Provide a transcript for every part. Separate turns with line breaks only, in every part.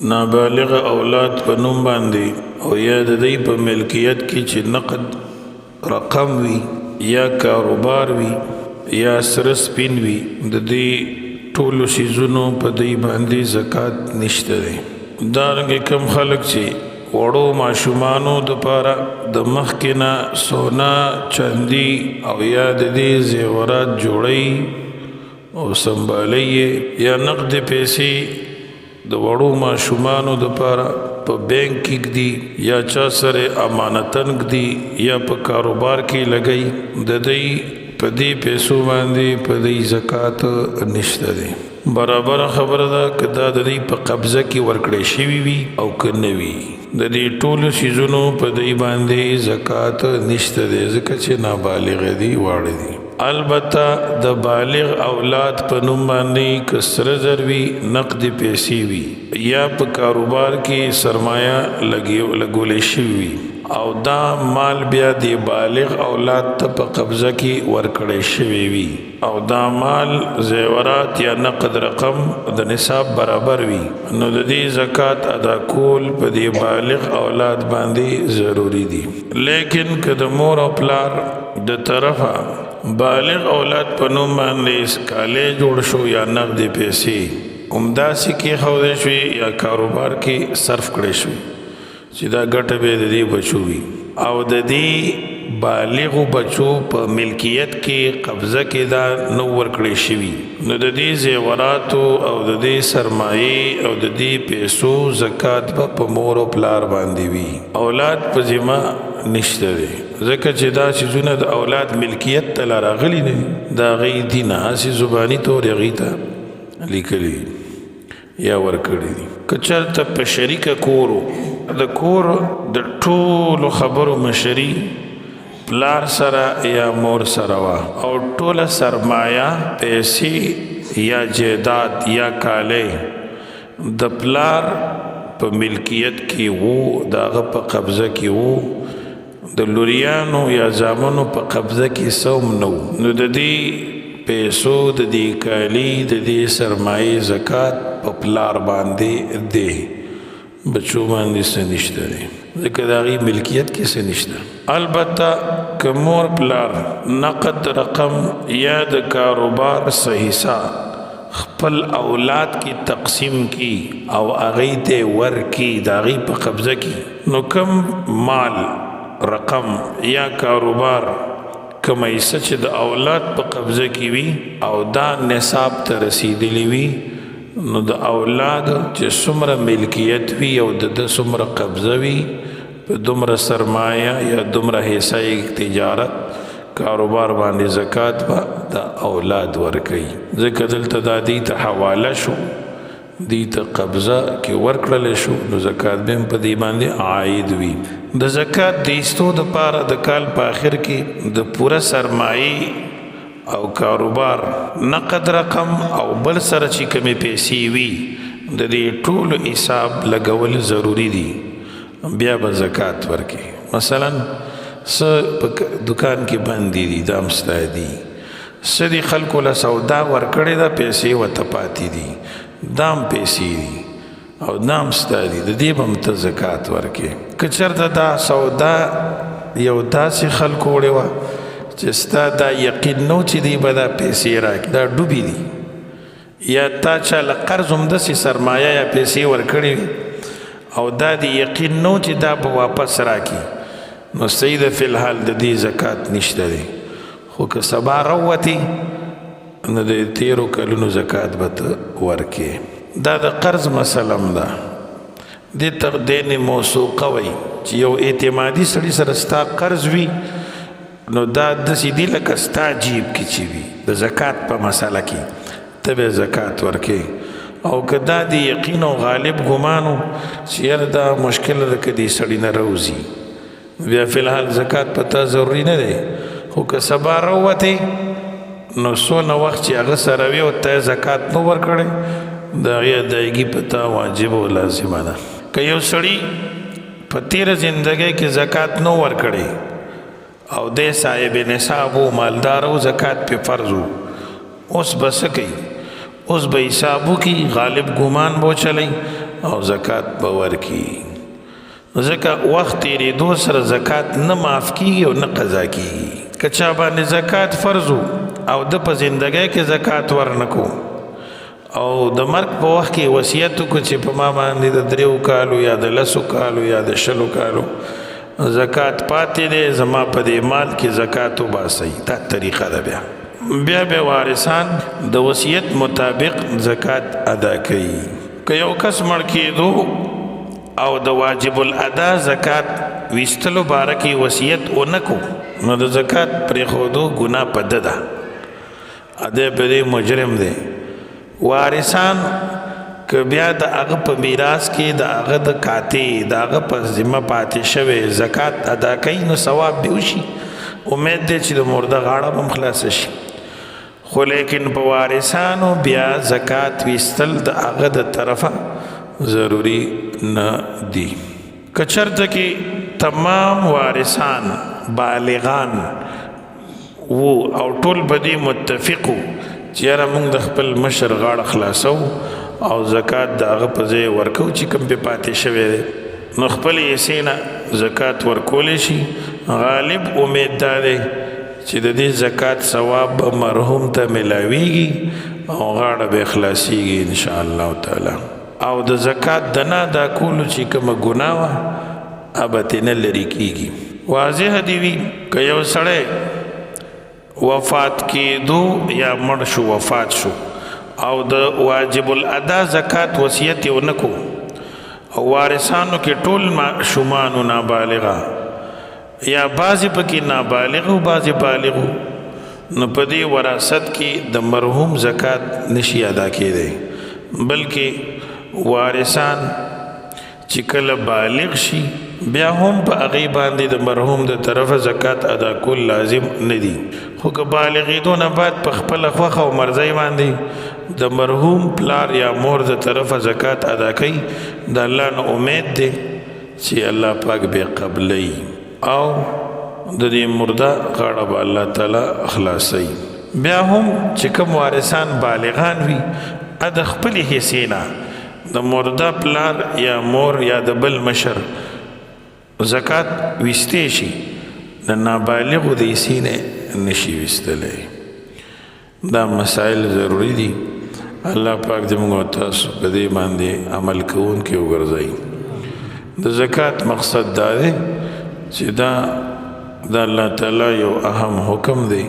نابالغ اولاد په نوم باندې او یا د دوی په ملکیت کې چې نقد رقم وي یا کاروبار وي یا سره سپین وي د دې ټولو شیزونو په دوی باندې زکات نشته دی. دارنګه کم خلک چې وړو ماشومانو دپاره د مخکې نه سونا چاندي او یا د دې زیورات جوړوي او سنبالي یا نقد پیسې د وړو ماشومانو دپاره په بینک کې ږدي یا چا سره امانتن ږدي یا په کاروبار کې لګي د دوی په دې پیسو باندې په دې زکات نشته دی. برابر خبره ده که دا د دوی په قبضه کې ورکړی شوي وي او که نه وي د دې ټولو شیزونو په دې باندې زکات نشته دی ځکه چې نابالغ دي واړه دي. البته د بالغ اولاد په نوم باندې که سره زر وي نقد پیسې وي یا په کاروبار کې سرمایه لګولی شوي وي او دا مال بیا د بالغ اولاد ته په قبضه کې ورکړی شوی وي او دا مال زیورات یا نقد رقم د نصاب برابر وي نو د دې زکات ادا کول په دې بالغ اولاد باندې ضروری دي. لیکن که د مور او پلار د طرفه بالغ اولاد په نوم باندې کالې جوړ شو یا نقد پیسې همداسې کې ښودی شوي یا کاروبار کې صرف کړی شوي چې دا ګټه به د دې بچو وي او د دې بالغو بچو په ملکیت کې قبضه کې دا نو ورکړی شوي نو د دې زیوراتو او د دې سرمایې او د دې پیسو زکات په مور او پلار باندې وي اولاد په ذمه نشته دی ځکه چې دا چیزونه د اولاد ملکیت ته لا راغلي نه دي د هغې دي نه هسې زباني طور هغې ته لیکلي یا ورکړي دي. که چېرته په شریکه کور د کور د ټولو خبرو مشري پلار سره یا مور سره وه او ټوله سرمایه پیسې یا جیداد یا کالی د پلار په ملکیت کې وو د هغه په قبضه کې وو د لوریانو یا زامنو په قبضه کې سوم نو نو د دې پیسو د دې کالی د دې سرمایې زکات په پلار باندې دی بچو باندې څه نشته دی ځکه د هغې ملکیت کې څه نشته. البته که مور پلار نقد رقم یا د کاروبار څه حصه خپل اولاد کې تقسیم کی او هغې ته ورکي د هغې په قبضه کې نو کم مال رقم یا کاروبار کومه حصه چې د اولاد په قبضه کې وي او دا نصاب ته رسیدلی وي نو د اولاد چې څومره ملکیت وي او د څومره قبضه وي په دومره سرمایه یا دومره حصه تجارت کاروبار باندې زکات به د اولاد ورکوي ځکه دلته دا دې ته حواله شو دې ته قبضه کې ورکړلی شو نو زکات به هم په دې باندې عاید وي. د زکات د ایستو دپاره د کال په آخر کې د پوره سرمایې او کاروبار نقد رقم او بل سره چې کمې پیسې وي د دې ټولو حساب لګول ضروری دي بیا به زکات ورکړي. مثلا څه په دکان کې بندي دي دا هم ستا دي څه دي خلکو له سودا ورکړې ده پیسې ورته پاتې دي دا هم پیسې دي او دا هم ستا دي د دې به هم ته زکات ورکړې. که چېرته دا سودا یو داسې خلکو وړې وه چې ستا دا یقین نو چې دی به دا پیسې راکړي دا ډوبې دي یا تا چا له قرض همداسې سرمایه یا پیسې ورکړې او دا د یقین نو چې دا به واپس راکړي نو صحیح ده فی الحال د دې زکات نشته دی. خو که سبا راووتې نو د تیرو کلونو زکات به ته ورکړې. دا د قرض مسله هم ده دې ته دین موثوقه وایي چې یو اعتمادي سړي سره ستا قرض وي نو دا داسې دي لکه ستا جیب کې چې وي د زکات په مسله کې ته به زکات ورکې او که دا د یقین او غالب ګمانو چې یاره دا مشکل ده که دې سړي نه راوځي بیا فی الحال زکات په تا ضروري نه دی. خو که سبا راووتې نو څونه وخت چې هغه سره وي او ته زکات نو ورکړی د هغې ادایګي په تا واجب او لازمه ده. که یو سړي په تیره زندګۍ کې زکات نو ورکړی او د صاحب نصاب و مالدار و زکات پہ فرض ہو اوس بس کوي اوس به حسابو کی غالب ګمان بو چلی او زکات به ورکي ځکه وخت تېرېدو سره زکات نه معاف کیږي او نه قضا کیږي که چا باندې زکات فرض او د په زندګۍ کې زکات ورنکو او د مرګ په وخت کې وصیت وکړو چې په ما باندې د 3 کالو یا د 10 کالو یا د 20 کالو زکات پاتې دی زما په دې مال کې زکات وباسئ دا طریقه ده بیا وارثان د وصیت مطابق زکات ادا کوي که یو کس مړ کېدو او د واجب الادا زکات ویستلو باره کې وصیت ونکو نو د زکات پرېښودو ګناه په ده ده ادی په دې مجرم دی وارثان که بیا د هغه په میراث کې د هغه د کاتې د هغه په ذمه پاتې شوی زکات ادا کوي نو ثواب به وشي امید دی چې د مرده غاړه به هم خلاصه شي خو لیکن په وارثانو بیا زکات ویستل د هغه د طرفه ضروری نه دی که چېرته کې تمام وارثان بالغان وو او ټول به دې متفق وو چې یاره موږ د خپل مشر غاړه خلاصو او زکات د هغه په ځای ورکو چې کوم پې پاتې شوی دی نو خپل حصې نه زکات ورکولی شي غالب امید دا دی چې د دې زکات ثواب به مرحوم ته ملاویږي او غاړه به خلاصیږي انشاءالله تعالی او د زکات د نه ادا کولو چې کومه ګناه وه هغه به ترې نه لرې کېږي واضح دې وي که یو سړی وفات کېدو یا مړ شو وفات شو او د واجب الادا زکات وصیت یې ونه کو او وارثانو کې ټول ماشومان نابالغه یا بعضې پکې نابالغ او بعضې بالغ نو په دې وراثت کې د مرحوم زکات نشي ادا کېدی بلکې وارثان چې کله بالغ شي بیا هم په هغې باندې د مرحوم د طرفه زکات ادا کول لازم نه دي خو که بالغېدو نه بعد په خپله خوښه او مرضۍ باندې د مرحوم پلار یا مور د طرفه زکات ادا کوي د الله نه امید دی چې الله پاک به قبلوي او د دې مرده غاړه به الله تعالی خلاصوي بیا هم چې کوم وارثان بالغان وي د خپلې حصې نه د مرده پلار یا مور یا د بل مشر زکات ویستی شي د نابالغو د حصې نه نشي ویستلی دا مسائل ضروری دي الله پاک دې موږ او تاسو په دې باندې عمل کوونکي وګرځوي د زکات مقصد دا دی چې دا د الله تعالی یو اهم حکم دی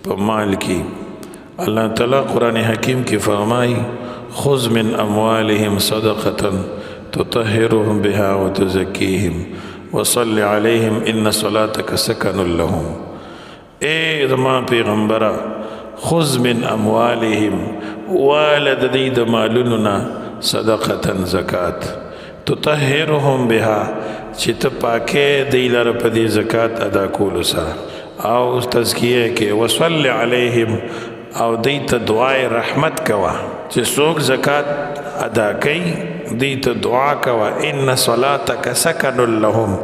په مال کې الله تعالی قرآن حکیم کې فرمایي خذ من اموالهم صدقة تطهرهم بها وتزكيهم وصل عليهم ان صلاتك سكن لهم اے زما پیغمبرا خذ من اموالهم والد دی د مالوننا صدقة زکات تطهرهم بها چې ته پاکې دی لره په دې زکات ادا کولو سره او تزکیه کې وصل علیهم او دی ته دعای رحمت کوا چې څوک زکات ادا کوي دی ته دعا کوا ان صلاتک سکن لهم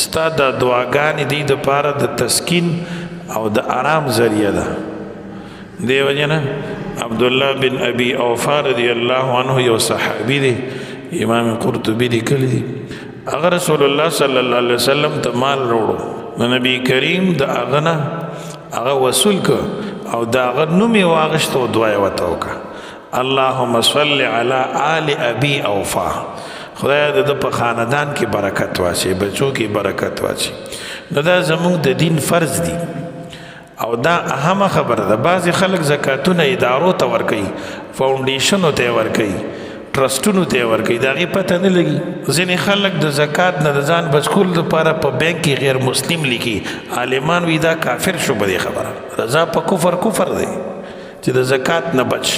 ستا د دعاګانې دی د پاره د تسکین او د آرام ذریعہ ده دی وجنه عبدالله بن ابي اوفا رضی الله عنه یو صحابي دی امام قرطبي لیکلی دی اگر رسول الله صلی الله علیه وسلم ته مال وروړو نو نبی کریم د هغه نه هغه وصول که او د هغه نوم یې واغشت او دعا یې ورته وکړه اللهم صل علی آل ابي اوفا خدای د په خاندان کې برکت واچي بچو کې برکت واچي نو دا زموږ د دین فرض دی او دا اهم خبره ده بعضې خلک زکاتونه ادارو ته ورکوي فاونډیشنو ته یې ورکوي ټرسټونو ته یې ورکوي د هغې پته نه لګي ځینې خلک د زکات نه د ځان بچکولو دپاره په بینک کې غیر مسلم لیکي عالمان وي دا کافر شو په دې خبره رضا په کفر دی چې د زکات نه بچ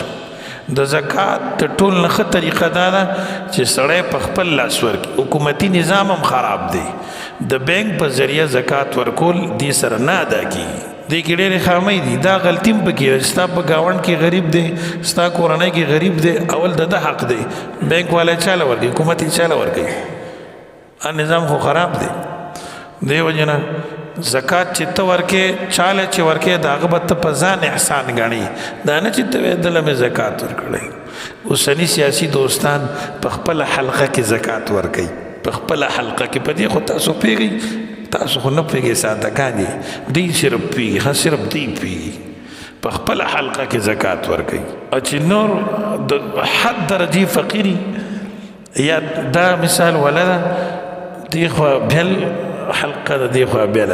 د زکات د ټول نه ښه طریقه دا ده چې سړی په خپل لاس ورکړي حکومتي نظام هم خراب دی د بینک په ذریعه زکات ورکول دې سره نه ادا کیږي دې کې ډېرې خامۍ دي دا غلطي هم پکې ده ستا په ګاونډ کې غریب دی ستا کورنۍ کې غریب دی اول د ده حق دی بینک والا چاله ورکوي حکومت یې چاله ورکوي نظام خو خراب دی دې وجې نه زکات چې ته ورکې چاله چې ورکې د هغه به ته په ځان احسان ګڼي دا نه چې ته وایې دله مې زکات ورکړی اوسني سیاسي دوستان په خپله حلقه کې زکات ورکوي په خپله حلقه کې په دې خو تاسو پوهېږئ تاسو خو نه پوهېږئ سادهګان یې دوی صرف پوهېږي ښه صرف دوی پوهېږي په خپله حلقه کې زکات ورکوي او چې نور د حد درجې فقیري یا دا مثال ولده دی خو بل حلقه د دی خو بل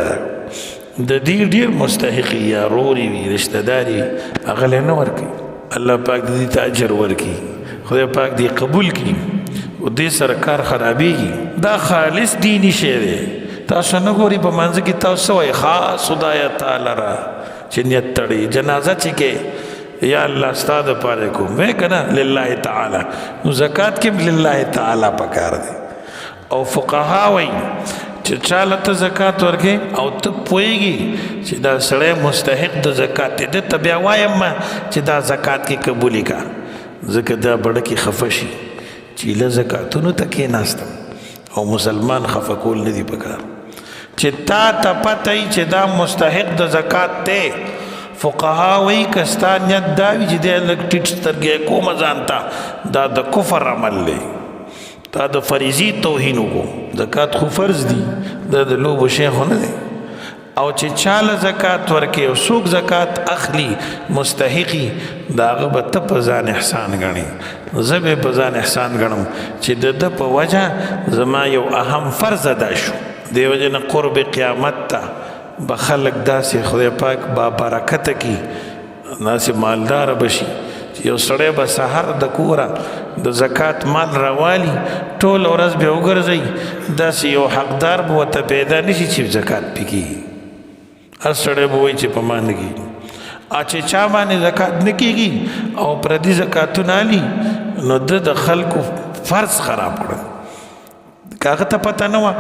د دې ډیر مستحق یا روري وي رشتہ داري هغه له نه ورکي الله پاک دې ته اجر ورکي خدای پاک دې قبول کړي او دې سرکار خرابېږي دا خالص دینی شی دی تاسو نه ګوري په منځ کې تاسو وایي خاص خدای تعالی را چې نیت تړي جنازه چې کې یا الله استاد پاره کو مې کنه لله تعالی نو زکات کې لله تعالی پکار دی او فقها وایي چې چاله ته زکات ورکې او ته پوهېږي چې دا سړی مستحق د زکات دی ده ته بیا وایم ما چې دا زکات کې قبولي کا ځکه دا بړکې خفه شي چې له زکاتونو ته کېناستم او مسلمان خفه کول نه دي پکار چې تا ته پته وي چې دا مستحق د زکات دی فقها وایي که ستا نیت دا وي چې دی لږ ټیټ سترګې کومه ځان ته دا د کفر عمل دی تا د فریضي توهین وکړو زکات خو فرض دي دا د لوبو شی خو نه دی او چې چاله زکات ورکې او څوک زکات اخلي مستحقي د هغه به ته په ځان احسان ګڼې زه به په ځان احسان ګڼم چې د ده په وجه زما یو اهم فرض ادا شو دې وجې نه قرب قیامت ته به خلک داسې خدای پاک با برکته کي داسې مالداره بشي یو سړی به سحر د کوره د زکات مال راوالي ټول ورځ به وګرځئ داسې یو حقدار به ورته پیدا نشي چې زکات پې کېږي هر سړی به وایي چې په ما نه کېږي چې چا باندې زکات نه کېږي او پردي زکاتونه علي نو د خلکو فرض خراب کړل که هغه ته پته نه وه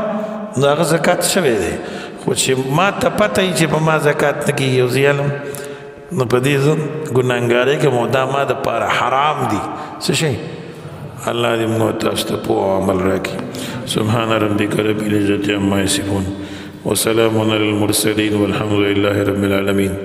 نو هغه زکات شوی دی خو چې ما ته پته وي چې په ما زکات نه کېږي او زه علم نو په دې زه ګناهګارۍ کې مو دا ما دپاره حرام دي څه شی الله دې موږ تاسو ته پوه او عمل راکړي سبحان ربک رب العزة عما یصفون وسلام علی المرسلین والحمد لله رب العالمین